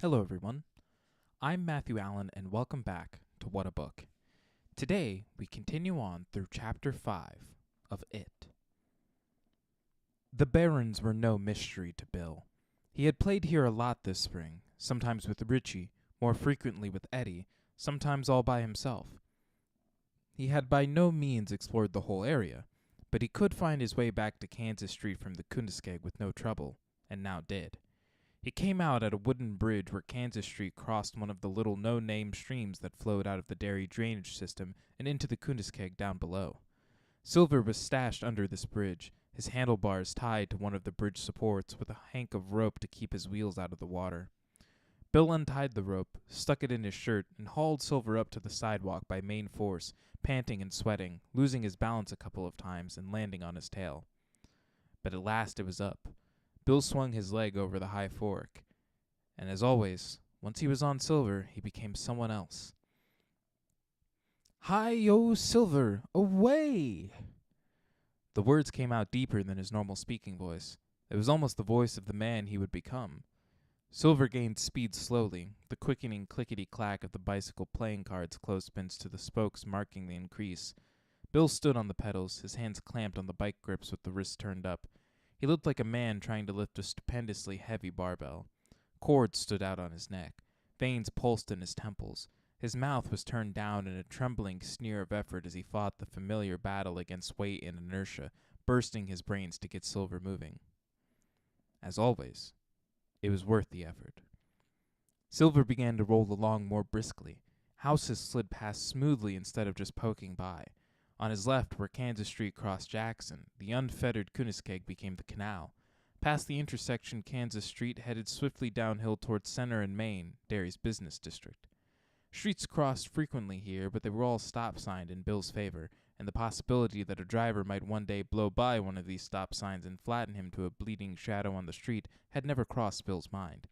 Hello, everyone. I'm Matthew Allen, and welcome back to What a Book. Today, we continue on through Chapter 5 of It. The Barrens were no mystery to Bill. He had played here a lot this spring, sometimes with Richie, more frequently with Eddie, sometimes all by himself. He had by no means explored the whole area, but he could find his way back to Kansas Street from the Kundiskeg with no trouble, and now did. He came out at a wooden bridge where Kansas Street crossed one of the little no-name streams that flowed out of the dairy drainage system and into the Kundiskeg down below. Silver was stashed under this bridge, his handlebars tied to one of the bridge supports with a hank of rope to keep his wheels out of the water. Bill untied the rope, stuck it in his shirt, and hauled Silver up to the sidewalk by main force, panting and sweating, losing his balance a couple of times and landing on his tail. But at last it was up. Bill swung his leg over the high fork, and as always, once he was on Silver, he became someone else. "Hi-yo, Silver, away!" The words came out deeper than his normal speaking voice. It was almost the voice of the man he would become. Silver gained speed slowly, the quickening clickety-clack of the bicycle playing cards clothespins to the spokes marking the increase. Bill stood on the pedals, his hands clamped on the bike grips with the wrists turned up. He looked like a man trying to lift a stupendously heavy barbell. Cords stood out on his neck. Veins pulsed in his temples. His mouth was turned down in a trembling sneer of effort as he fought the familiar battle against weight and inertia, bursting his brains to get Silver moving. As always, it was worth the effort. Silver began to roll along more briskly. Houses slid past smoothly instead of just poking by. On his left, where Kansas Street crossed Jackson, the unfettered Kundiskeg became the canal. Past the intersection, Kansas Street headed swiftly downhill towards Center and Main, Derry's business district. Streets crossed frequently here, but they were all stop-signed in Bill's favor, and the possibility that a driver might one day blow by one of these stop signs and flatten him to a bleeding shadow on the street had never crossed Bill's mind.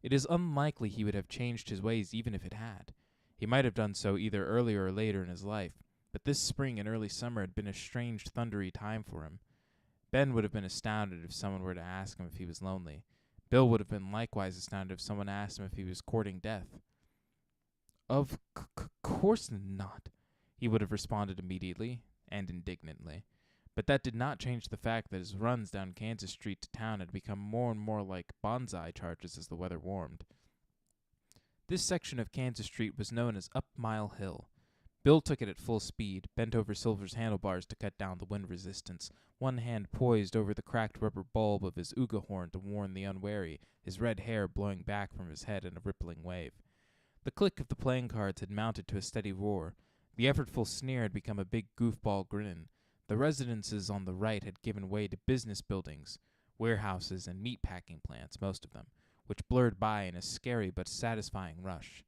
It is unlikely he would have changed his ways even if it had. He might have done so either earlier or later in his life, but this spring and early summer had been a strange, thundery time for him. Ben would have been astounded if someone were to ask him if he was lonely. Bill would have been likewise astounded if someone asked him if he was courting death. "Of course not," he would have responded immediately and indignantly. But that did not change the fact that his runs down Kansas Street to town had become more and more like bonsai charges as the weather warmed. This section of Kansas Street was known as Up Mile Hill. Bill took it at full speed, bent over Silver's handlebars to cut down the wind resistance, one hand poised over the cracked rubber bulb of his ooga horn to warn the unwary, his red hair blowing back from his head in a rippling wave. The click of the playing cards had mounted to a steady roar. The effortful sneer had become a big goofball grin. The residences on the right had given way to business buildings, warehouses, and meat-packing plants, most of them, which blurred by in a scary but satisfying rush.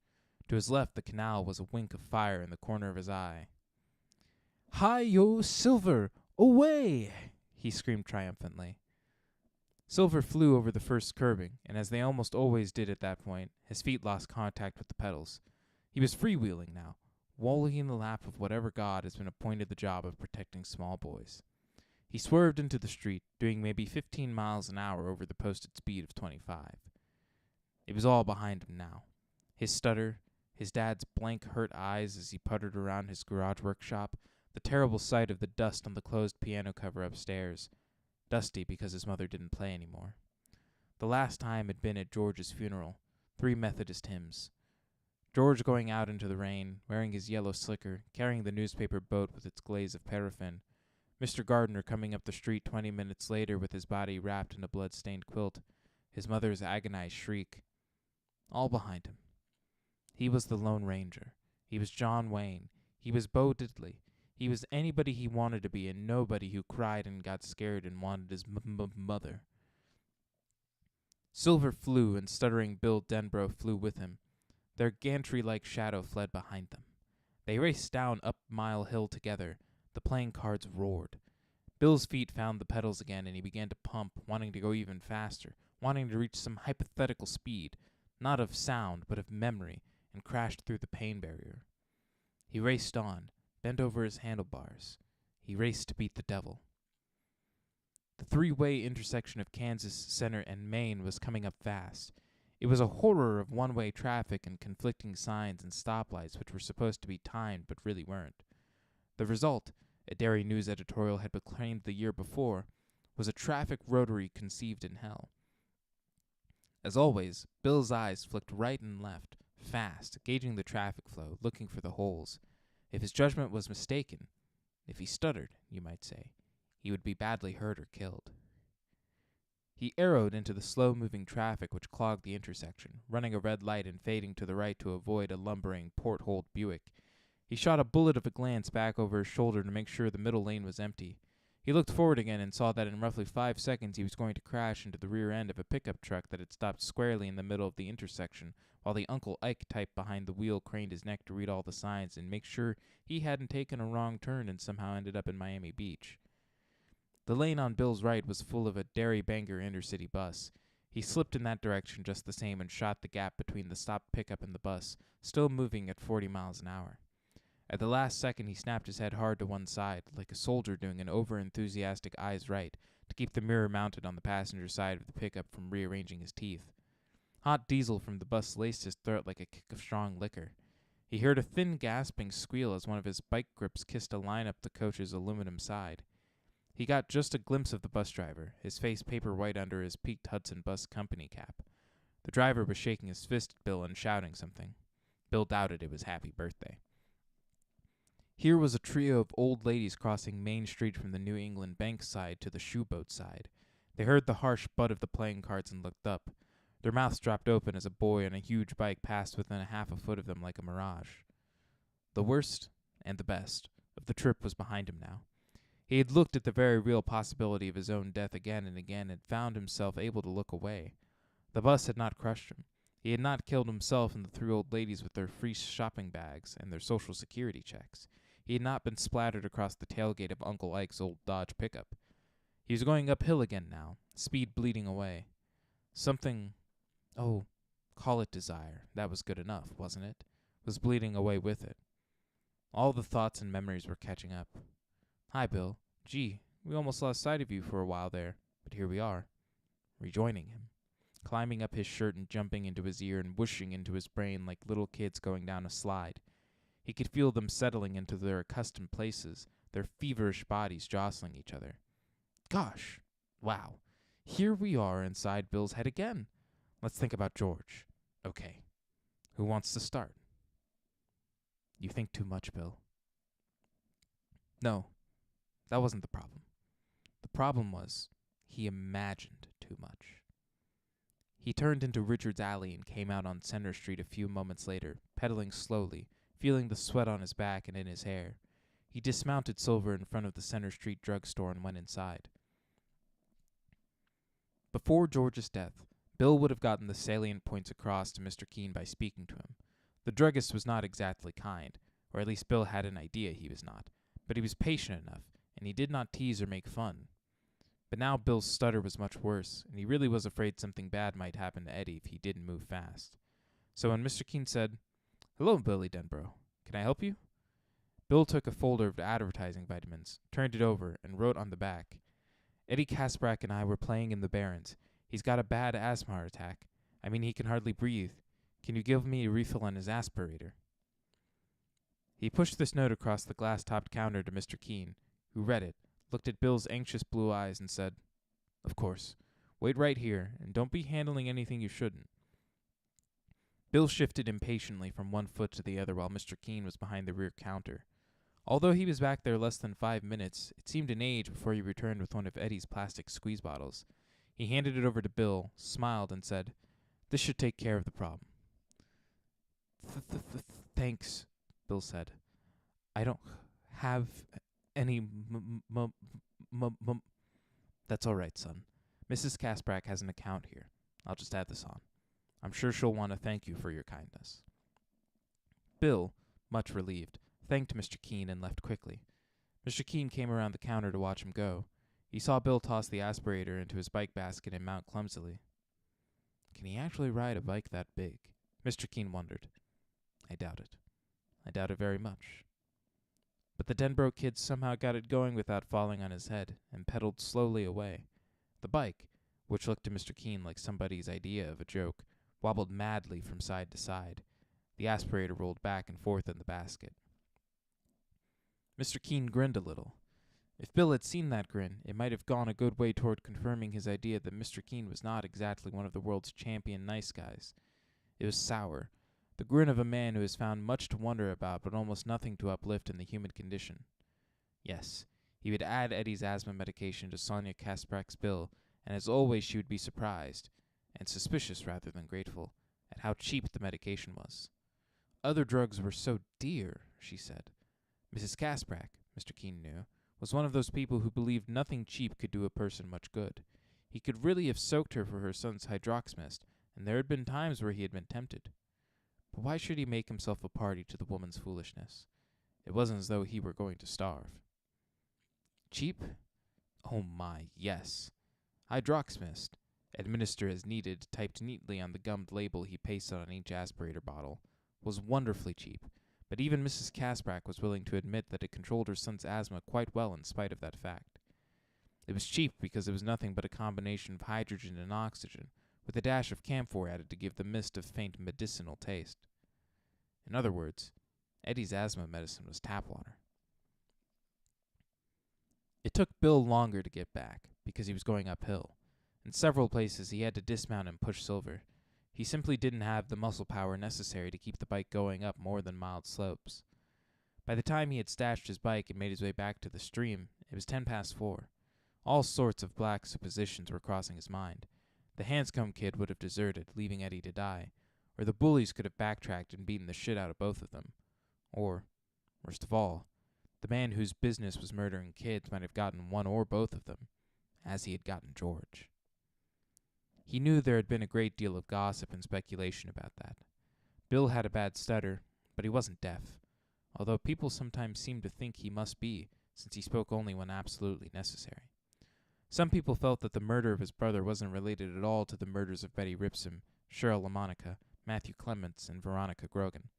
To his left, the canal was a wink of fire in the corner of his eye. "Hi-yo, Silver! Away!" he screamed triumphantly. Silver flew over the first curbing, and as they almost always did at that point, his feet lost contact with the pedals. He was freewheeling now, wallowing in the lap of whatever god has been appointed the job of protecting small boys. He swerved into the street, doing maybe 15 miles an hour over the posted speed of 25. It was all behind him now. His stutter, his dad's blank, hurt eyes as he puttered around his garage workshop, the terrible sight of the dust on the closed piano cover upstairs, dusty because his mother didn't play anymore. The last time had been at George's funeral, 3 Methodist hymns. George going out into the rain, wearing his yellow slicker, carrying the newspaper boat with its glaze of paraffin. Mr. Gardner coming up the street 20 minutes later with his body wrapped in a blood-stained quilt, his mother's agonized shriek. All behind him. He was the Lone Ranger. He was John Wayne. He was Bo Diddley. He was anybody he wanted to be and nobody who cried and got scared and wanted his mother. Silver flew, and stuttering Bill Denbrough flew with him. Their gantry-like shadow fled behind them. They raced down Up Mile Hill together. The playing cards roared. Bill's feet found the pedals again, and he began to pump, wanting to go even faster, wanting to reach some hypothetical speed, not of sound, but of memory, and crashed through the pain barrier. He raced on, bent over his handlebars. He raced to beat the devil. The 3-way intersection of Kansas, Center, and Main was coming up fast. It was a horror of one-way traffic and conflicting signs and stoplights which were supposed to be timed but really weren't. The result, a Dairy News editorial had proclaimed the year before, was a traffic rotary conceived in hell. As always, Bill's eyes flicked right and left, fast, gauging the traffic flow, looking for the holes. If his judgment was mistaken, if he stuttered, you might say, he would be badly hurt or killed. He arrowed into the slow-moving traffic which clogged the intersection, running a red light and fading to the right to avoid a lumbering, port-holed Buick. He shot a bullet of a glance back over his shoulder to make sure the middle lane was empty. He looked forward again and saw that in roughly 5 seconds he was going to crash into the rear end of a pickup truck that had stopped squarely in the middle of the intersection, while the Uncle Ike type behind the wheel craned his neck to read all the signs and make sure he hadn't taken a wrong turn and somehow ended up in Miami Beach. The lane on Bill's right was full of a Dairy Bangor intercity bus. He slipped in that direction just the same and shot the gap between the stopped pickup and the bus, still moving at 40 miles an hour. At the last second, he snapped his head hard to one side, like a soldier doing an over-enthusiastic eyes right, to keep the mirror mounted on the passenger side of the pickup from rearranging his teeth. Hot diesel from the bus laced his throat like a kick of strong liquor. He heard a thin gasping squeal as one of his bike grips kissed a line up the coach's aluminum side. He got just a glimpse of the bus driver, his face paper white under his peaked Hudson Bus Company cap. The driver was shaking his fist at Bill and shouting something. Bill doubted it was happy birthday. Here was a trio of old ladies crossing Main Street from the New England Bank side to the shoeboat side. They heard the harsh butt of the playing cards and looked up. Their mouths dropped open as a boy on a huge bike passed within a half a foot of them like a mirage. The worst, and the best, of the trip was behind him now. He had looked at the very real possibility of his own death again and again and found himself able to look away. The bus had not crushed him. He had not killed himself and the 3 old ladies with their free shopping bags and their Social Security checks. He had not been splattered across the tailgate of Uncle Ike's old Dodge pickup. He was going uphill again now, speed bleeding away. Something, call it desire, that was good enough, wasn't it? Was bleeding away with it. All the thoughts and memories were catching up. Hi, Bill. Gee, we almost lost sight of you for a while there, but here we are, rejoining him, climbing up his shirt and jumping into his ear and whooshing into his brain like little kids going down a slide. He could feel them settling into their accustomed places, their feverish bodies jostling each other. Gosh, wow, here we are inside Bill's head again. Let's think about George. Okay, who wants to start? You think too much, Bill. No, that wasn't the problem. The problem was he imagined too much. He turned into Richard's Alley and came out on Center Street a few moments later, pedaling slowly, feeling the sweat on his back and in his hair. He dismounted Silver in front of the Center Street drugstore and went inside. Before George's death, Bill would have gotten the salient points across to Mr. Keene by speaking to him. The druggist was not exactly kind, or at least Bill had an idea he was not, but he was patient enough, and he did not tease or make fun. But now Bill's stutter was much worse, and he really was afraid something bad might happen to Eddie if he didn't move fast. So when Mr. Keene said, "Hello, Billy Denbrough. Can I help you?" Bill took a folder of advertising vitamins, turned it over, and wrote on the back, "Eddie Kasprak and I were playing in the Barrens. He's got a bad asthma attack. I mean, he can hardly breathe. Can you give me a refill on his aspirator?" He pushed this note across the glass-topped counter to Mr. Keene, who read it, looked at Bill's anxious blue eyes, and said, "Of course. Wait right here, and don't be handling anything you shouldn't." Bill shifted impatiently from one foot to the other while Mr. Keene was behind the rear counter. Although he was back there less than 5 minutes, it seemed an age before he returned with one of Eddie's plastic squeeze bottles. He handed it over to Bill, smiled, and said, "This should take care of the problem." Thanks, Bill said. "I don't have any That's all right, son. Mrs. Kasprak has an account here. I'll just add this on. I'm sure she'll want to thank you for your kindness." Bill, much relieved, thanked Mr. Keene and left quickly. Mr. Keene came around the counter to watch him go. He saw Bill toss the aspirator into his bike basket and mount clumsily. Can he actually ride a bike that big? Mr. Keene wondered. I doubt it. I doubt it very much. But the Denbrough kid somehow got it going without falling on his head, and pedaled slowly away. The bike, which looked to Mr. Keene like somebody's idea of a joke, wobbled madly from side to side. The aspirator rolled back and forth in the basket. Mr. Keene grinned a little. If Bill had seen that grin, it might have gone a good way toward confirming his idea that Mr. Keene was not exactly one of the world's champion nice guys. It was sour, the grin of a man who has found much to wonder about but almost nothing to uplift in the human condition. Yes, he would add Eddie's asthma medication to Sonia Kasprak's bill, and as always she would be surprised, and suspicious rather than grateful, at how cheap the medication was. Other drugs were so dear, she said. Mrs. Kasprak, Mr. Keene knew, was one of those people who believed nothing cheap could do a person much good. He could really have soaked her for her son's hydroxmist, and there had been times where he had been tempted. But why should he make himself a party to the woman's foolishness? It wasn't as though he were going to starve. Cheap? Oh my, yes. Hydroxmist, administer as needed, typed neatly on the gummed label he pasted on each aspirator bottle, was wonderfully cheap, but even Mrs. Kasprak was willing to admit that it controlled her son's asthma quite well in spite of that fact. It was cheap because it was nothing but a combination of hydrogen and oxygen, with a dash of camphor added to give the mist a faint medicinal taste. In other words, Eddie's asthma medicine was tap water. It took Bill longer to get back, because he was going uphill. In several places he had to dismount and push Silver. He simply didn't have the muscle power necessary to keep the bike going up more than mild slopes. By the time he had stashed his bike and made his way back to the stream, it was 4:10. All sorts of black suppositions were crossing his mind. The Hanscom kid would have deserted, leaving Eddie to die, or the bullies could have backtracked and beaten the shit out of both of them. Or, worst of all, the man whose business was murdering kids might have gotten one or both of them, as he had gotten George. He knew there had been a great deal of gossip and speculation about that. Bill had a bad stutter, but he wasn't deaf, although people sometimes seemed to think he must be, since he spoke only when absolutely necessary. Some people felt that the murder of his brother wasn't related at all to the murders of Betty Ripson, Cheryl LaMonica, Matthew Clements, and Veronica Grogan.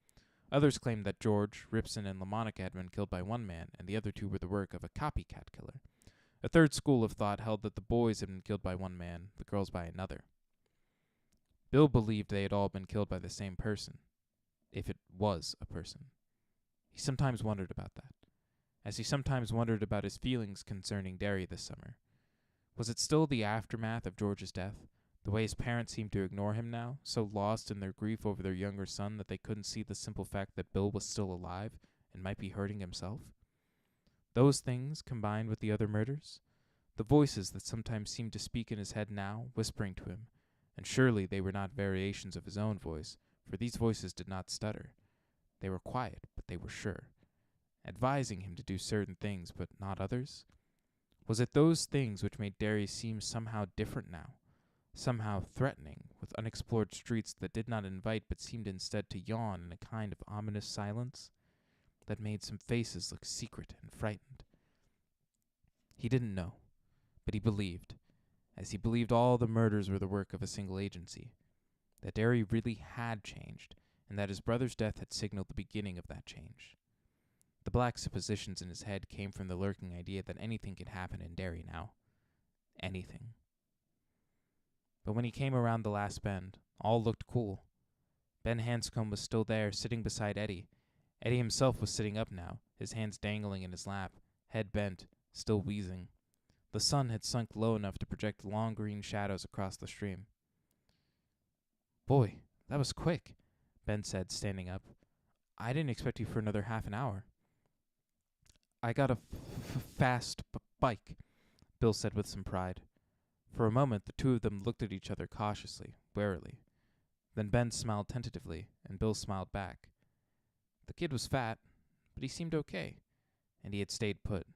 Others claimed that George, Ripson, and LaMonica had been killed by one man, and the other two were the work of a copycat killer. A third school of thought held that the boys had been killed by one man, the girls by another. Bill believed they had all been killed by the same person, if it was a person. He sometimes wondered about that, as he sometimes wondered about his feelings concerning Derry this summer. Was it still the aftermath of George's death, the way his parents seemed to ignore him now, so lost in their grief over their younger son that they couldn't see the simple fact that Bill was still alive and might be hurting himself? Those things, combined with the other murders, the voices that sometimes seemed to speak in his head now, whispering to him, and surely they were not variations of his own voice, for these voices did not stutter. They were quiet, but they were sure, advising him to do certain things, but not others. Was it those things which made Derry seem somehow different now, somehow threatening, with unexplored streets that did not invite but seemed instead to yawn in a kind of ominous silence, that made some faces look secret and frightened? He didn't know, but he believed, as he believed all the murders were the work of a single agency, that Derry really had changed, and that his brother's death had signaled the beginning of that change. The black suppositions in his head came from the lurking idea that anything could happen in Derry now. Anything. But when he came around the last bend, all looked cool. Ben Hanscom was still there, sitting beside Eddie. Eddie himself was sitting up now, his hands dangling in his lap, head bent, still wheezing. The sun had sunk low enough to project long green shadows across the stream. "Boy, that was quick," Ben said, standing up. "I didn't expect you for another half an hour." "I got a fast bike," Bill said with some pride. For a moment the two of them looked at each other cautiously, warily. Then Ben smiled tentatively, and Bill smiled back. The kid was fat, but he seemed okay, and he had stayed put.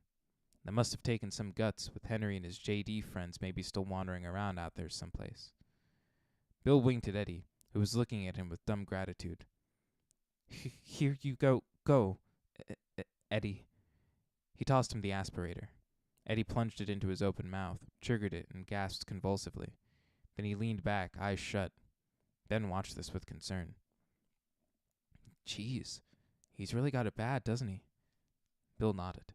That must have taken some guts, with Henry and his J.D. friends maybe still wandering around out there someplace. Bill winked at Eddie, who was looking at him with dumb gratitude. "Here you go, Eddie." He tossed him the aspirator. Eddie plunged it into his open mouth, triggered it, and gasped convulsively. Then he leaned back, eyes shut. Ben watched this with concern. "Geez, he's really got it bad, doesn't he?" Bill nodded.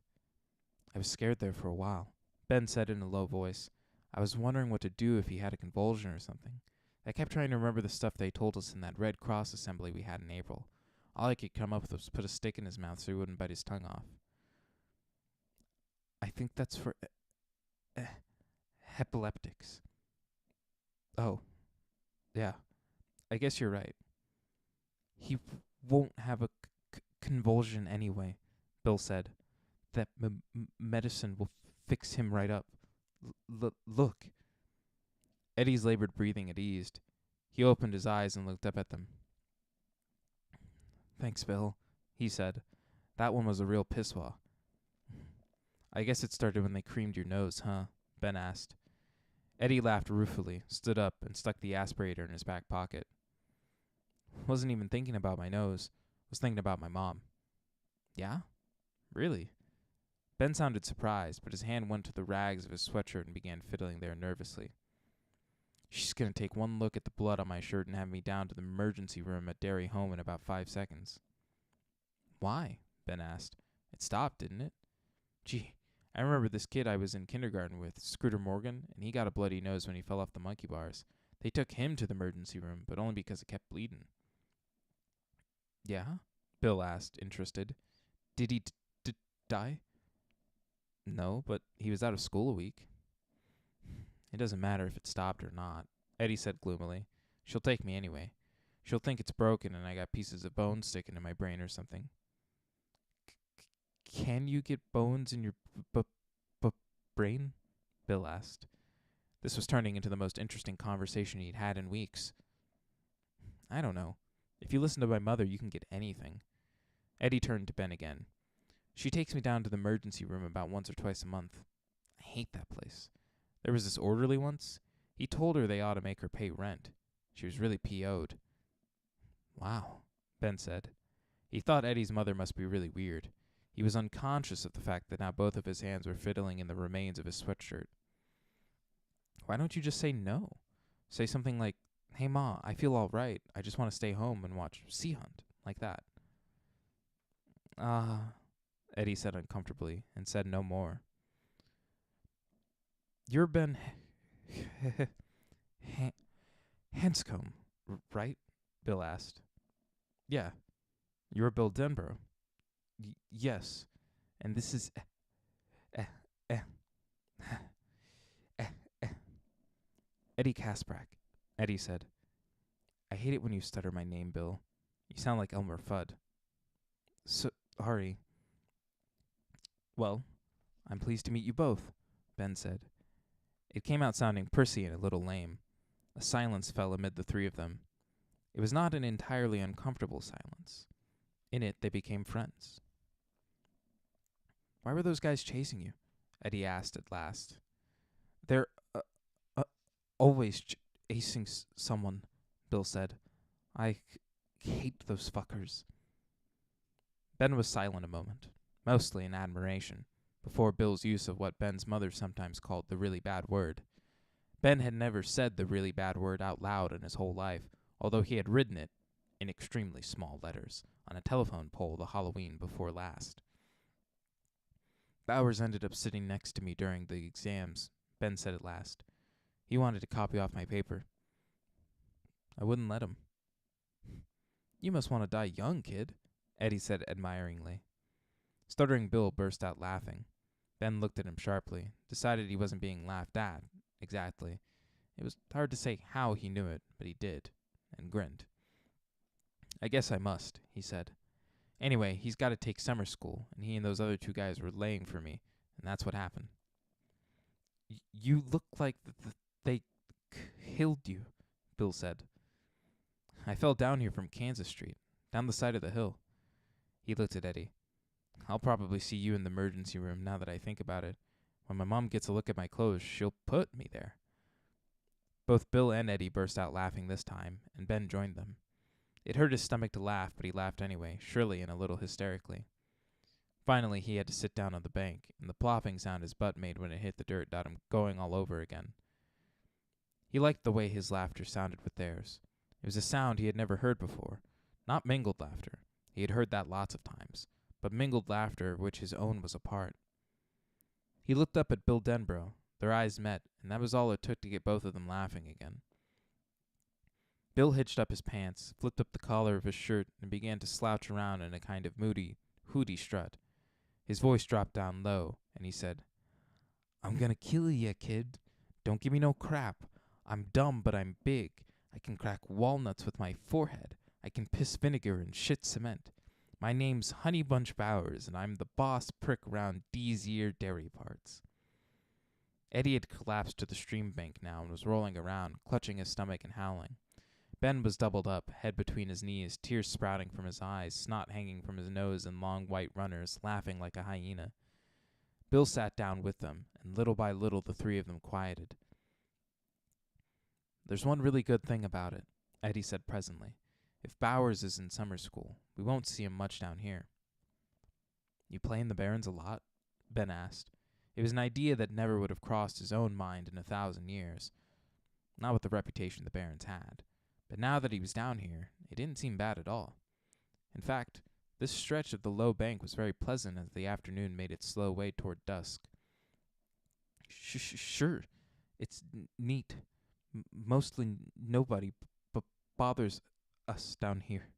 "I was scared there for a while," Ben said in a low voice. "I was wondering what to do if he had a convulsion or something. I kept trying to remember the stuff they told us in that Red Cross assembly we had in April. All I could come up with was put a stick in his mouth so he wouldn't bite his tongue off. I think that's for epileptics. Oh, yeah. I guess you're right. He won't have a convulsion anyway, Bill said. That medicine will fix him right up. Look. Eddie's labored breathing had eased. He opened his eyes and looked up at them. Thanks, Bill, he said. That one was a real pisswaw. I guess it started when they creamed your nose, huh? Ben asked. Eddie laughed ruefully, stood up, and stuck the aspirator in his back pocket. Wasn't even thinking about my nose. Was thinking about my mom. Yeah? Really? Ben sounded surprised, but his hand went to the rags of his sweatshirt and began fiddling there nervously. She's going to take one look at the blood on my shirt and have me down to the emergency room at Derry Home in about 5 seconds. Why? Ben asked. It stopped, didn't it? Gee, I remember this kid I was in kindergarten with, Scooter Morgan, and he got a bloody nose when he fell off the monkey bars. They took him to the emergency room, but only because it kept bleeding. Yeah? Bill asked, interested. Did he die? No, but he was out of school a week. It doesn't matter if it stopped or not, Eddie said gloomily. She'll take me anyway. She'll think it's broken and I got pieces of bone sticking in my brain or something. Can you get bones in your brain? Bill asked. This was turning into the most interesting conversation he'd had in weeks. I don't know. If you listen to my mother, you can get anything. Eddie turned to Ben again. She takes me down to the emergency room about once or twice a month. I hate that place. There was this orderly once. He told her they ought to make her pay rent. She was really PO'd. Wow, Ben said. He thought Eddie's mother must be really weird. He was unconscious of the fact that now both of his hands were fiddling in the remains of his sweatshirt. Why don't you just say no? Say something like, Hey Ma, I feel all right. I just want to stay home and watch Sea Hunt. Like that. Eddie said uncomfortably and said no more. You're Ben Hanscombe, right? Bill asked. Yeah. You're Bill Denborough. Yes. And this is Eddie Kasprak, Eddie said. I hate it when you stutter my name, Bill. You sound like Elmer Fudd. Sorry. Well, I'm pleased to meet you both, Ben said. It came out sounding pursy and a little lame. A silence fell amid the three of them. It was not an entirely uncomfortable silence. In it, they became friends. Why were those guys chasing you? Eddie asked at last. They're always chasing someone, Bill said. I hate those fuckers. Ben was silent a moment, mostly in admiration, before Bill's use of what Ben's mother sometimes called the really bad word. Ben had never said the really bad word out loud in his whole life, although he had written it, in extremely small letters, on a telephone pole the Halloween before last. Bowers ended up sitting next to me during the exams, Ben said at last. He wanted to copy off my paper. I wouldn't let him. You must want to die young, kid, Eddie said admiringly. Stuttering Bill burst out laughing. Ben looked at him sharply, decided he wasn't being laughed at, exactly. It was hard to say how he knew it, but he did, and grinned. I guess I must, he said. Anyway, he's got to take summer school, and he and those other two guys were laying for me, and that's what happened. You look like they killed you, Bill said. I fell down here from Kansas Street, down the side of the hill. He looked at Eddie. I'll probably see you in the emergency room now that I think about it. When my mom gets a look at my clothes, she'll put me there. Both Bill and Eddie burst out laughing this time, and Ben joined them. It hurt his stomach to laugh, but he laughed anyway, shrilly and a little hysterically. Finally, he had to sit down on the bank, and the plopping sound his butt made when it hit the dirt got him going all over again. He liked the way his laughter sounded with theirs. It was a sound he had never heard before. Not mingled laughter. He had heard that lots of times, but mingled laughter of which his own was a part. He looked up at Bill Denborough. Their eyes met, and that was all it took to get both of them laughing again. Bill hitched up his pants, flipped up the collar of his shirt, and began to slouch around in a kind of moody, hooty strut. His voice dropped down low, and he said, "I'm gonna kill ya, kid. Don't give me no crap. I'm dumb, but I'm big. I can crack walnuts with my forehead. I can piss vinegar and shit cement. My name's Honey Bunch Bowers, and I'm the boss prick around these here dairy parts." Eddie had collapsed to the stream bank now and was rolling around, clutching his stomach and howling. Ben was doubled up, head between his knees, tears sprouting from his eyes, snot hanging from his nose in long white runners, laughing like a hyena. Bill sat down with them, and little by little the three of them quieted. "There's one really good thing about it," Eddie said presently. "If Bowers is in summer school, we won't see him much down here." "You play in the Barrens a lot?" Ben asked. It was an idea that never would have crossed his own mind in 1,000 years. Not with the reputation the Barrens had. But now that he was down here, it didn't seem bad at all. In fact, this stretch of the low bank was very pleasant as the afternoon made its slow way toward dusk. Sure, it's neat. Mostly nobody bothers us down here.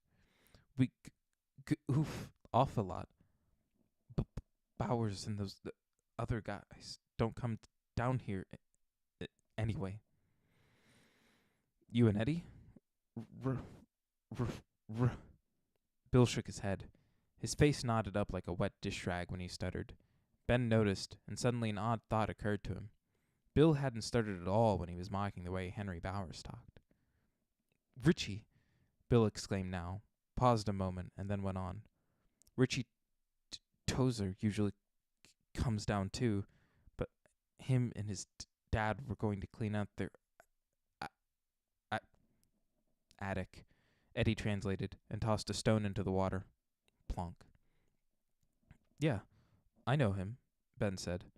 We goof off a lot. Bowers and those other guys don't come down here anyway." "You and Eddie?" R- r- r- Bill shook his head. His face knotted up like a wet dish rag when he stuttered. Ben noticed, and suddenly an odd thought occurred to him. Bill hadn't stuttered at all when he was mocking the way Henry Bowers talked. "Richie," Bill exclaimed now, paused a moment, and then went on. "Richie Tozer usually comes down too, but him and his dad were going to clean out their attic," Eddie translated, and tossed a stone into the water. Plonk. "Yeah, I know him," Ben said.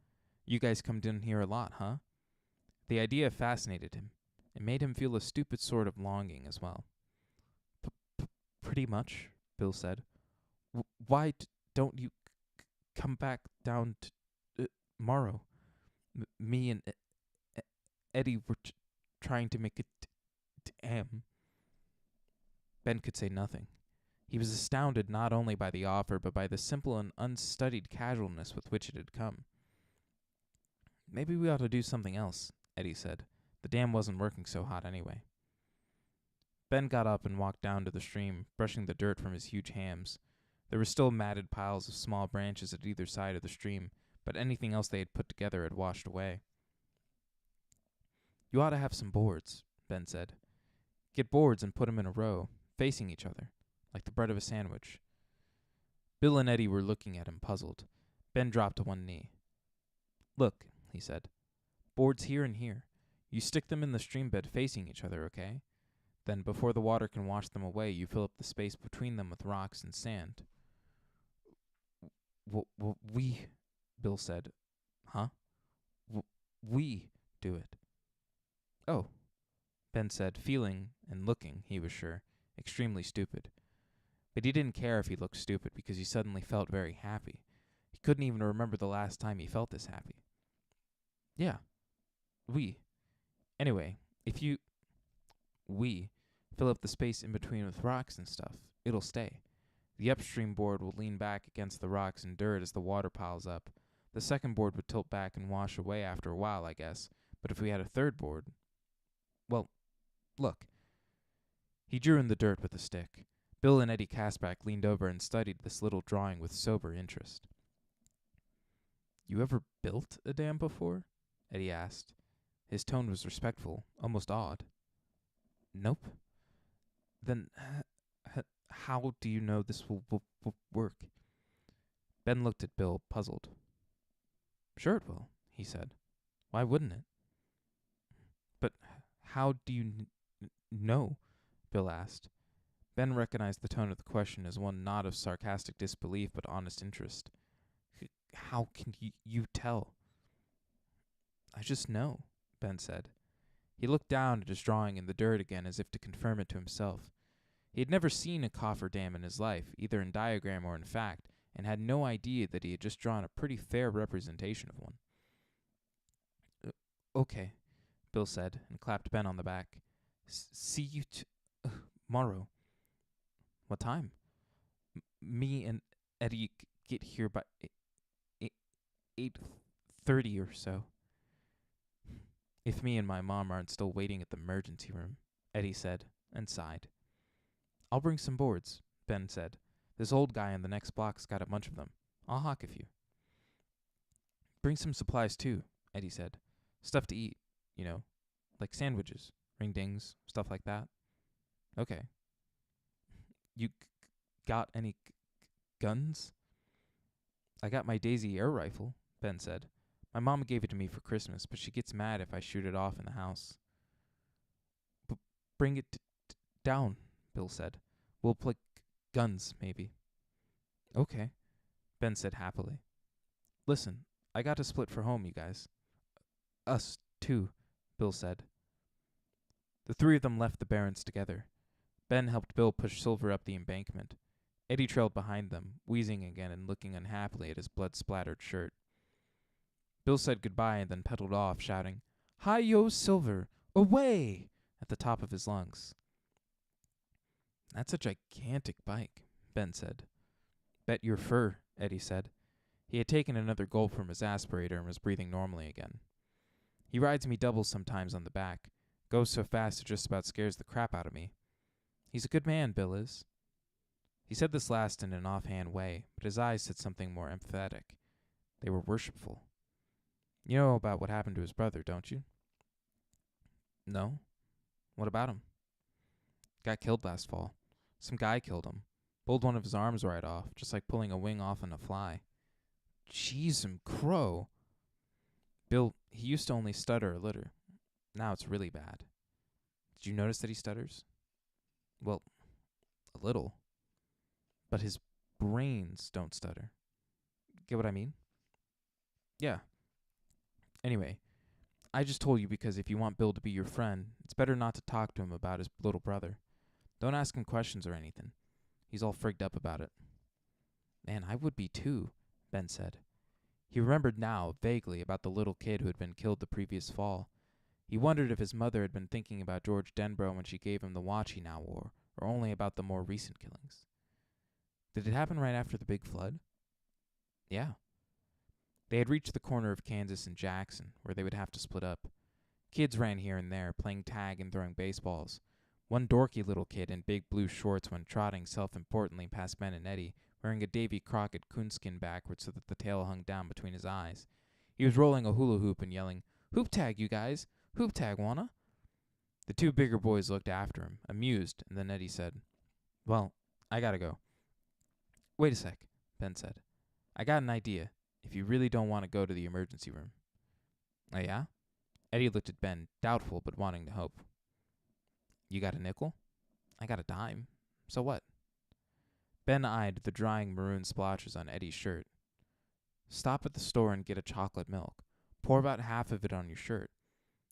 "You guys come down here a lot, huh?" The idea fascinated him. It made him feel a stupid sort of longing as well. Pretty much," Bill said. "Why don't you come back down tomorrow? Me and Eddie were trying to make a dam." Ben could say nothing. He was astounded not only by the offer, but by the simple and unstudied casualness with which it had come. "Maybe we ought to do something else," Eddie said. "The dam wasn't working so hot anyway." Ben got up and walked down to the stream, brushing the dirt from his huge hams. There were still matted piles of small branches at either side of the stream, but anything else they had put together had washed away. "You ought to have some boards," Ben said. "Get boards and put 'em in a row, facing each other, like the bread of a sandwich." Bill and Eddie were looking at him, puzzled. Ben dropped to one knee. "Look," he said. "Boards here and here. You stick them in the stream bed facing each other, okay? Then, before the water can wash them away, you fill up the space between them with rocks and sand." We, Bill said. "Huh? We do it." "Oh," Ben said, feeling and looking, he was sure, extremely stupid. But he didn't care if he looked stupid because he suddenly felt very happy. He couldn't even remember the last time he felt this happy. "Yeah, we. Anyway, if we fill up the space in between with rocks and stuff, it'll stay. The upstream board will lean back against the rocks and dirt as the water piles up. The second board would tilt back and wash away after a while, I guess. But if we had a third board, well, look." He drew in the dirt with a stick. Bill and Eddie Caspack leaned over and studied this little drawing with sober interest. "You ever built a dam before?" Eddie asked. His tone was respectful, almost awed. "Nope." "Then how do you know this will work?" Ben looked at Bill, puzzled. "Sure it will," he said. "Why wouldn't it?" "But how do you know?" Bill asked. Ben recognized the tone of the question as one not of sarcastic disbelief but honest interest. "How can you tell?" "I just know," Ben said. He looked down at his drawing in the dirt again as if to confirm it to himself. He had never seen a coffer dam in his life, either in diagram or in fact, and had no idea that he had just drawn a pretty fair representation of one. "Okay," Bill said, and clapped Ben on the back. "See you Tomorrow. What time? Me and Eddie get here by 8:30 or so. If me and my mom aren't still waiting at the emergency room, Eddie said, and sighed. I'll bring some boards, Ben said. This old guy in the next block's got a bunch of them. I'll hawk a few. Bring some supplies too, Eddie said. Stuff to eat, like sandwiches, ring dings, stuff like that. Okay. You got any guns? I got my Daisy air rifle, Ben said. My mom gave it to me for Christmas, but she gets mad if I shoot it off in the house. Bring it down, Bill said. We'll play guns, maybe. Okay, Ben said happily. Listen, I got to split for home, you guys. Us, too, Bill said. The three of them left the Barrens together. Ben helped Bill push Silver up the embankment. Eddie trailed behind them, wheezing again and looking unhappily at his blood-splattered shirt. Bill said goodbye and then pedaled off, shouting, Hi-yo, Silver! Away! At the top of his lungs. That's a gigantic bike, Ben said. Bet your fur, Eddie said. He had taken another gulp from his aspirator and was breathing normally again. He rides me double sometimes on the back. Goes so fast it just about scares the crap out of me. He's a good man, Bill is. He said this last in an offhand way, but his eyes said something more emphatic. They were worshipful. You know about what happened to his brother, don't you? No. What about him? Got killed last fall. Some guy killed him. Pulled one of his arms right off, just like pulling a wing off on a fly. Jeez and crow. Bill, he used to only stutter a little. Now it's really bad. Did you notice that he stutters? Well, a little. But his brains don't stutter. Get what I mean? Yeah. Anyway, I just told you because if you want Bill to be your friend, it's better not to talk to him about his little brother. Don't ask him questions or anything. He's all frigged up about it. Man, I would be too, Ben said. He remembered now, vaguely, about the little kid who had been killed the previous fall. He wondered if his mother had been thinking about George Denbrough when she gave him the watch he now wore, or only about the more recent killings. Did it happen right after the big flood? Yeah. They had reached the corner of Kansas and Jackson, where they would have to split up. Kids ran here and there, playing tag and throwing baseballs. One dorky little kid in big blue shorts went trotting self-importantly past Ben and Eddie, wearing a Davy Crockett coonskin backwards so that the tail hung down between his eyes. He was rolling a hula hoop and yelling, Hoop tag, you guys! Hoop tag, wanna? The two bigger boys looked after him, amused, and then Eddie said, Well, I gotta go. Wait a sec, Ben said. I got an idea, if you really don't want to go to the emergency room. Oh, yeah? Eddie looked at Ben, doubtful but wanting to hope. You got a nickel? I got a dime. So what? Ben eyed the drying maroon splotches on Eddie's shirt. Stop at the store and get a chocolate milk. Pour about half of it on your shirt.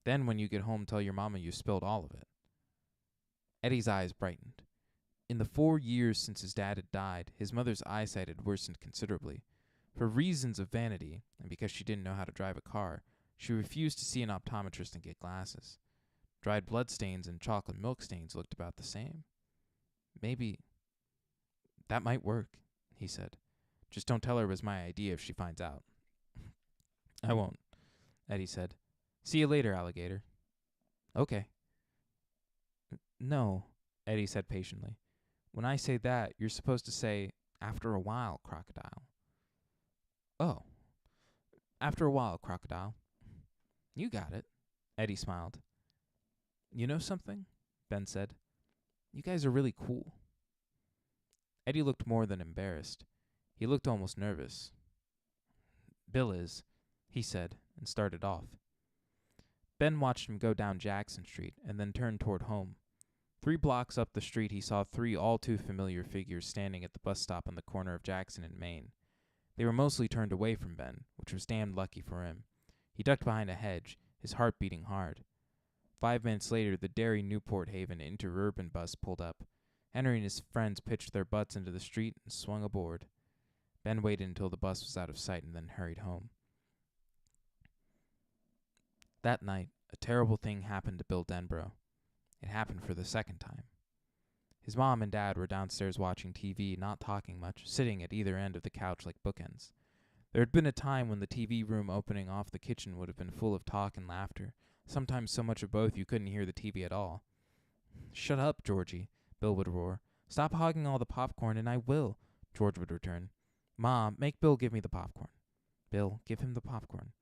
Then when you get home, tell your mama you spilled all of it. Eddie's eyes brightened. In the 4 years since his dad had died, his mother's eyesight had worsened considerably. For reasons of vanity, and because she didn't know how to drive a car, she refused to see an optometrist and get glasses. Dried blood stains and chocolate milk stains looked about the same. Maybe that might work, he said. Just don't tell her it was my idea if she finds out. I won't, Eddie said. See you later, alligator. Okay. No, Eddie said patiently. When I say that, you're supposed to say, after a while, crocodile. Oh. After a while, crocodile. You got it, Eddie smiled. You know something? Ben said. You guys are really cool. Eddie looked more than embarrassed. He looked almost nervous. Bill is, he said, and started off. Ben watched him go down Jackson Street and then turn toward home. 3 blocks up the street he saw 3 all too familiar figures standing at the bus stop on the corner of Jackson and Main. They were mostly turned away from Ben, which was damned lucky for him. He ducked behind a hedge, his heart beating hard. 5 minutes later, the Derry Newport Haven interurban bus pulled up. Henry and his friends pitched their butts into the street and swung aboard. Ben waited until the bus was out of sight and then hurried home. That night, a terrible thing happened to Bill Denbrough. It happened for the second time. His mom and dad were downstairs watching TV, not talking much, sitting at either end of the couch like bookends. There had been a time when the TV room opening off the kitchen would have been full of talk and laughter, sometimes so much of both you couldn't hear the TV at all. "Shut up, Georgie," Bill would roar. "Stop hogging all the popcorn and I will," George would return. "Ma, make Bill give me the popcorn." "Bill, give him the popcorn."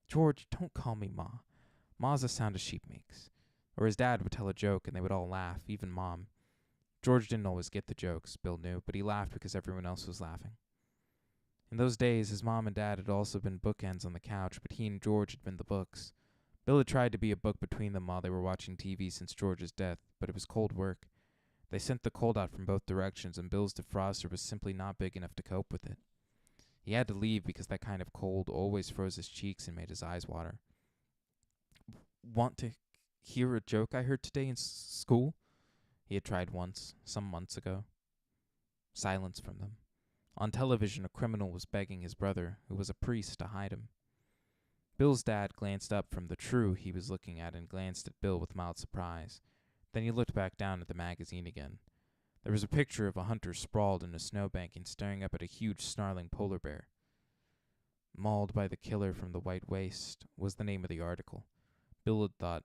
"George, don't call me Ma. Ma's the sound a sheep makes." Or his dad would tell a joke and they would all laugh, even Mom. George didn't always get the jokes, Bill knew, but he laughed because everyone else was laughing. In those days, his mom and dad had also been bookends on the couch, but he and George had been the books. Bill had tried to be a book between them while they were watching TV since George's death, but it was cold work. They sent the cold out from both directions, and Bill's defroster was simply not big enough to cope with it. He had to leave because that kind of cold always froze his cheeks and made his eyes water. "Want to hear a joke I heard today in school?" He had tried once, some months ago. Silence from them. On television, a criminal was begging his brother, who was a priest, to hide him. Bill's dad glanced up from the True he was looking at and glanced at Bill with mild surprise. Then he looked back down at the magazine again. There was a picture of a hunter sprawled in a snowbank and staring up at a huge snarling polar bear. "Mauled by the killer from the White Waste" was the name of the article. Bill had thought,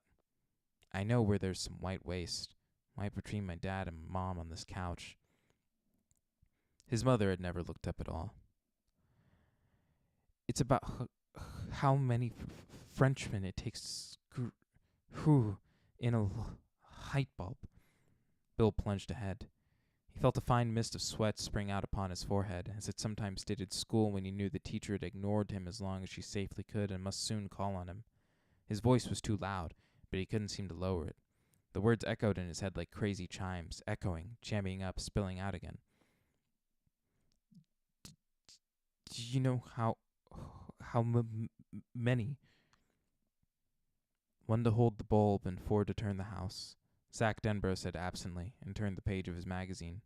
"I know where there's some white waste. Right between my dad and Mom on this couch." His mother had never looked up at all. "It's about how many Frenchmen it takes to screw in a light bulb." Bill plunged ahead. He felt a fine mist of sweat spring out upon his forehead, as it sometimes did at school when he knew the teacher had ignored him as long as she safely could and must soon call on him. His voice was too loud, but he couldn't seem to lower it. The words echoed in his head like crazy chimes, echoing, jamming up, spilling out again. "Do you know how many?" "One to hold the bulb and 4 to turn the house," Zach Denbrough said absently, and turned the page of his magazine.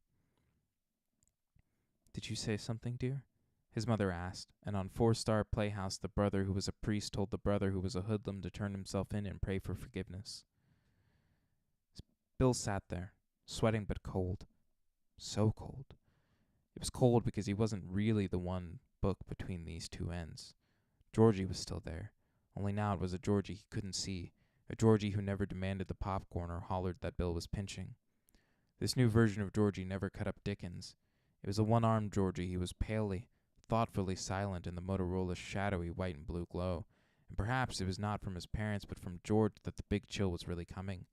"Did you say something, dear?" his mother asked, and on 4-Star Playhouse the brother who was a priest told the brother who was a hoodlum to turn himself in and pray for forgiveness. Bill sat there, sweating but cold. So cold. It was cold because he wasn't really the one book between these two ends. Georgie was still there, only now it was a Georgie he couldn't see, a Georgie who never demanded the popcorn or hollered that Bill was pinching. This new version of Georgie never cut up Dickens. It was a one-armed Georgie. He was palely, thoughtfully silent in the Motorola's shadowy white and blue glow, and perhaps it was not from his parents but from George that the big chill was really coming.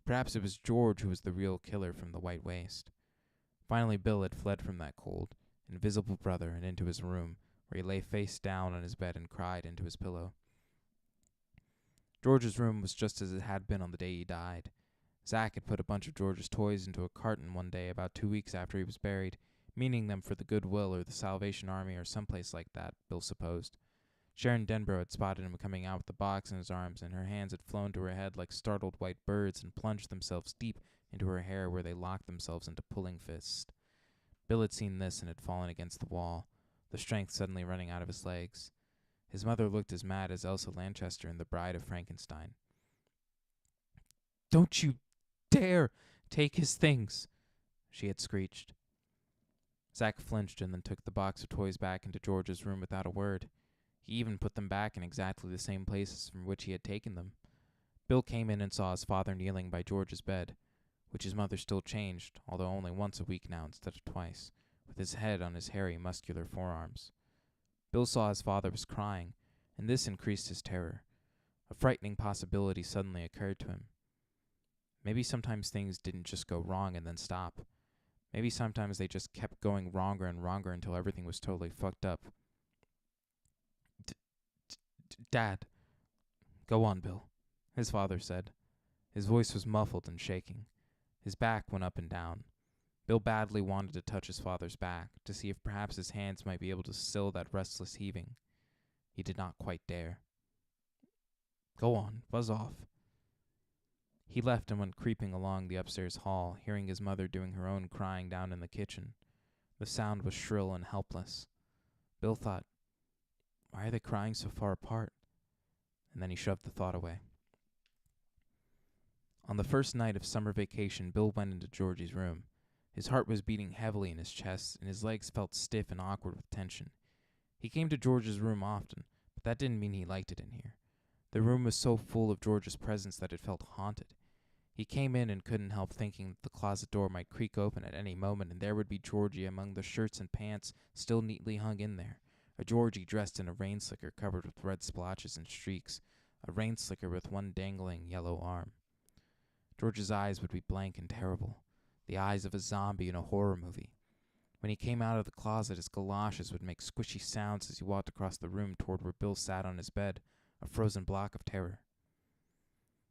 Perhaps it was George who was the real killer from the White Waste. Finally, Bill had fled from that cold, invisible brother and into his room, where he lay face down on his bed and cried into his pillow. George's room was just as it had been on the day he died. Zach had put a bunch of George's toys into a carton one day about 2 weeks after he was buried, meaning them for the Goodwill or the Salvation Army or someplace like that, Bill supposed. Sharon Denbrough had spotted him coming out with the box in his arms, and her hands had flown to her head like startled white birds and plunged themselves deep into her hair where they locked themselves into pulling fists. Bill had seen this and had fallen against the wall, the strength suddenly running out of his legs. His mother looked as mad as Elsa Lanchester in The Bride of Frankenstein. "Don't you dare take his things," she had screeched. Zach flinched and then took the box of toys back into George's room without a word. He even put them back in exactly the same places from which he had taken them. Bill came in and saw his father kneeling by George's bed, which his mother still changed, although only once a week now instead of twice, with his head on his hairy, muscular forearms. Bill saw his father was crying, and this increased his terror. A frightening possibility suddenly occurred to him. Maybe sometimes things didn't just go wrong and then stop. Maybe sometimes they just kept going wronger and wronger until everything was totally fucked up. "Dad." "Go on, Bill," his father said. His voice was muffled and shaking. His back went up and down. Bill badly wanted to touch his father's back, to see if perhaps his hands might be able to still that restless heaving. He did not quite dare. "Go on, buzz off." He left and went creeping along the upstairs hall, hearing his mother doing her own crying down in the kitchen. The sound was shrill and helpless. Bill thought, why are they crying so far apart? And then he shoved the thought away. On the first night of summer vacation, Bill went into Georgie's room. His heart was beating heavily in his chest, and his legs felt stiff and awkward with tension. He came to George's room often, but that didn't mean he liked it in here. The room was so full of George's presence that it felt haunted. He came in and couldn't help thinking that the closet door might creak open at any moment, and there would be Georgie among the shirts and pants still neatly hung in there. A Georgie dressed in a rain slicker covered with red splotches and streaks, a rain slicker with one dangling yellow arm. George's eyes would be blank and terrible, the eyes of a zombie in a horror movie. When he came out of the closet, his galoshes would make squishy sounds as he walked across the room toward where Bill sat on his bed, a frozen block of terror.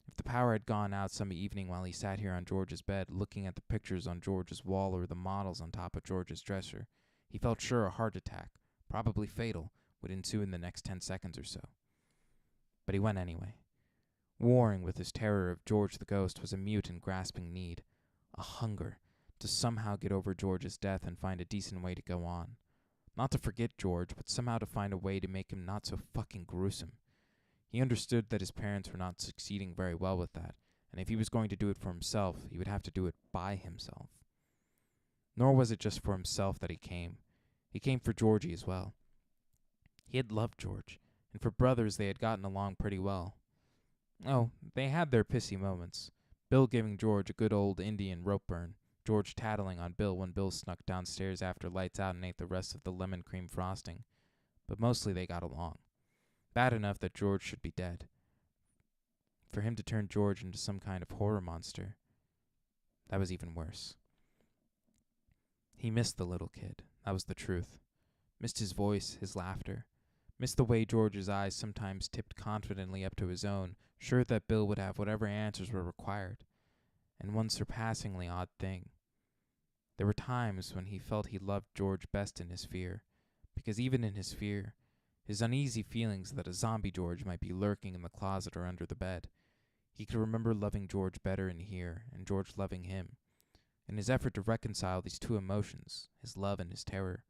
If the power had gone out some evening while he sat here on George's bed, looking at the pictures on George's wall or the models on top of George's dresser, he felt sure a heart attack, probably fatal, would ensue in the next 10 seconds or so. But he went anyway. Warring with his terror of George the ghost was a mute and grasping need, a hunger to somehow get over George's death and find a decent way to go on. Not to forget George, but somehow to find a way to make him not so fucking gruesome. He understood that his parents were not succeeding very well with that, and if he was going to do it for himself, he would have to do it by himself. Nor was it just for himself that he came. He came for Georgie as well. He had loved George, and for brothers they had gotten along pretty well. Oh, they had their pissy moments. Bill giving George a good old Indian rope burn, George tattling on Bill when Bill snuck downstairs after lights out and ate the rest of the lemon cream frosting. But mostly they got along. Bad enough that George should be dead. For him to turn George into some kind of horror monster, that was even worse. He missed the little kid, that was the truth. Missed his voice, his laughter. Missed the way George's eyes sometimes tipped confidently up to his own, sure that Bill would have whatever answers were required. And one surpassingly odd thing. There were times when he felt he loved George best in his fear, because even in his fear, his uneasy feelings that a zombie George might be lurking in the closet or under the bed, he could remember loving George better in here, and George loving him. In his effort to reconcile these two emotions, his love and his terror,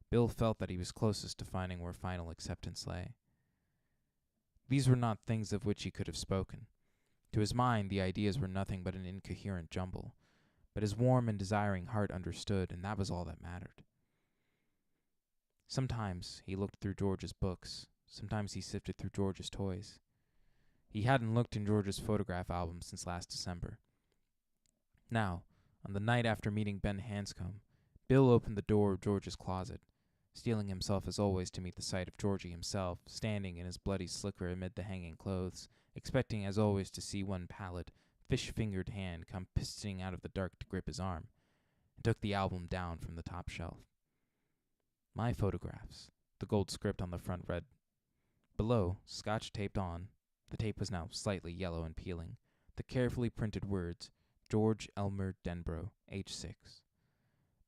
Bill felt that he was closest to finding where final acceptance lay. These were not things of which he could have spoken. To his mind, the ideas were nothing but an incoherent jumble, but his warm and desiring heart understood, and that was all that mattered. Sometimes he looked through George's books. Sometimes he sifted through George's toys. He hadn't looked in George's photograph album since last December. Now, on the night after meeting Ben Hanscom, Bill opened the door of George's closet, steeling himself as always to meet the sight of Georgie himself, standing in his bloody slicker amid the hanging clothes, expecting as always to see one pallid, fish-fingered hand come pistoning out of the dark to grip his arm, and took the album down from the top shelf. My photographs, the gold script on the front read. Below, scotch taped on, the tape was now slightly yellow and peeling, the carefully printed words, George Elmer Denbrough, age 6.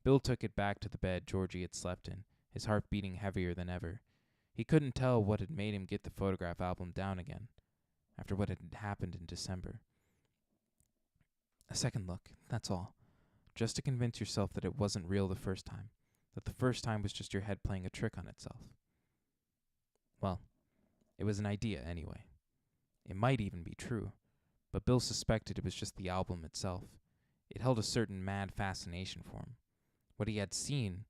Bill took it back to the bed Georgie had slept in, his heart beating heavier than ever. He couldn't tell what had made him get the photograph album down again, after what had happened in December. A second look, that's all. Just to convince yourself that it wasn't real the first time, that the first time was just your head playing a trick on itself. Well, it was an idea anyway. It might even be true, but Bill suspected it was just the album itself. It held a certain mad fascination for him. What he had seen,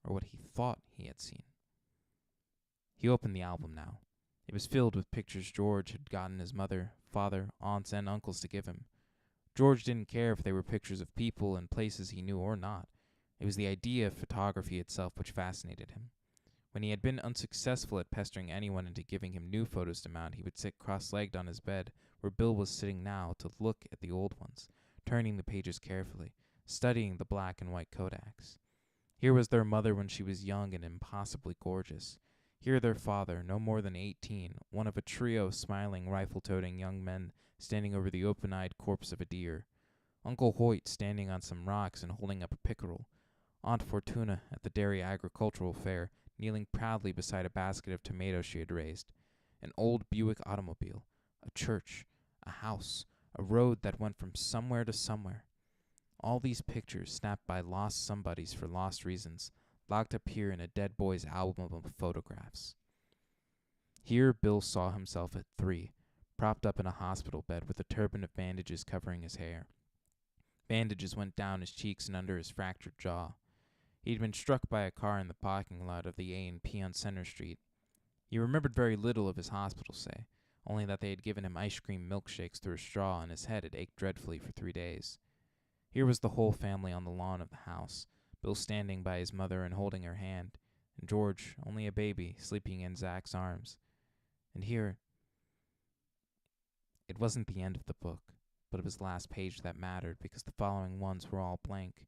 or what he thought he had seen. He opened the album now. It was filled with pictures George had gotten his mother, father, aunts, and uncles to give him. George didn't care if they were pictures of people and places he knew or not. It was the idea of photography itself which fascinated him. When he had been unsuccessful at pestering anyone into giving him new photos to mount, he would sit cross-legged on his bed, where Bill was sitting now, to look at the old ones, turning the pages carefully, studying the black and white Kodaks. Here was their mother when she was young and impossibly gorgeous. Here their father, no more than 18, one of a trio of smiling, rifle-toting young men standing over the open-eyed corpse of a deer. Uncle Hoyt standing on some rocks and holding up a pickerel. Aunt Fortuna at the dairy agricultural fair, kneeling proudly beside a basket of tomatoes she had raised. An old Buick automobile, a church, a house, a road that went from somewhere to somewhere. All these pictures snapped by lost somebodies for lost reasons, locked up here in a dead boy's album of photographs. Here Bill saw himself at 3, propped up in a hospital bed with a turban of bandages covering his hair. Bandages went down his cheeks and under his fractured jaw. He'd been struck by a car in the parking lot of the A&P on Center Street. He remembered very little of his hospital stay, only that they had given him ice cream milkshakes through a straw and his head had ached dreadfully for 3 days. Here was the whole family on the lawn of the house, Bill standing by his mother and holding her hand, and George, only a baby, sleeping in Zach's arms. And here, it wasn't the end of the book, but it was the last page that mattered because the following ones were all blank.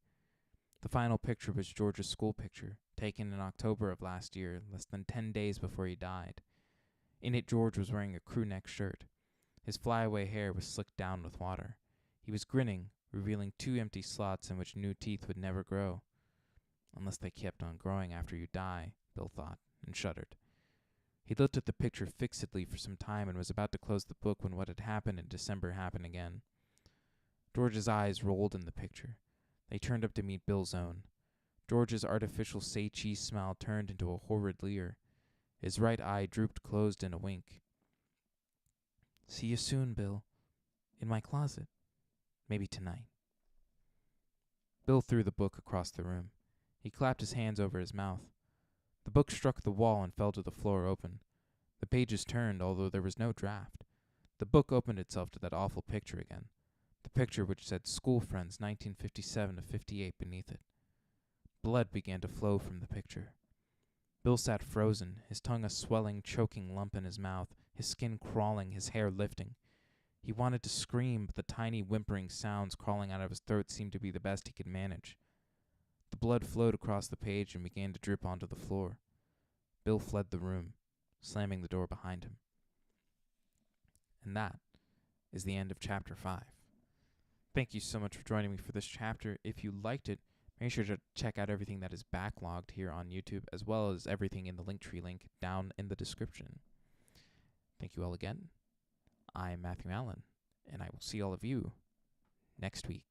The final picture was George's school picture, taken in October of last year, less than 10 days before he died. In it, George was wearing a crew-neck shirt. His flyaway hair was slicked down with water. He was grinning, revealing 2 empty slots in which new teeth would never grow. Unless they kept on growing after you die, Bill thought, and shuddered. He looked at the picture fixedly for some time and was about to close the book when what had happened in December happened again. George's eyes rolled in the picture. They turned up to meet Bill's own. George's artificial say-cheese smile turned into a horrid leer. His right eye drooped closed in a wink. "See you soon, Bill. In my closet. Maybe tonight." Bill threw the book across the room. He clapped his hands over his mouth. The book struck the wall and fell to the floor open. The pages turned, although there was no draft. The book opened itself to that awful picture again. The picture which said School Friends 1957 to 58 beneath it. Blood began to flow from the picture. Bill sat frozen, his tongue a swelling, choking lump in his mouth, his skin crawling, his hair lifting. He wanted to scream, but the tiny whimpering sounds crawling out of his throat seemed to be the best he could manage. The blood flowed across the page and began to drip onto the floor. Bill fled the room, slamming the door behind him. And that is the end of Chapter 5. Thank you so much for joining me for this chapter. If you liked it, make sure to check out everything that is backlogged here on YouTube, as well as everything in the Linktree link down in the description. Thank you all again. I'm Matthew Allen, and I will see all of you next week.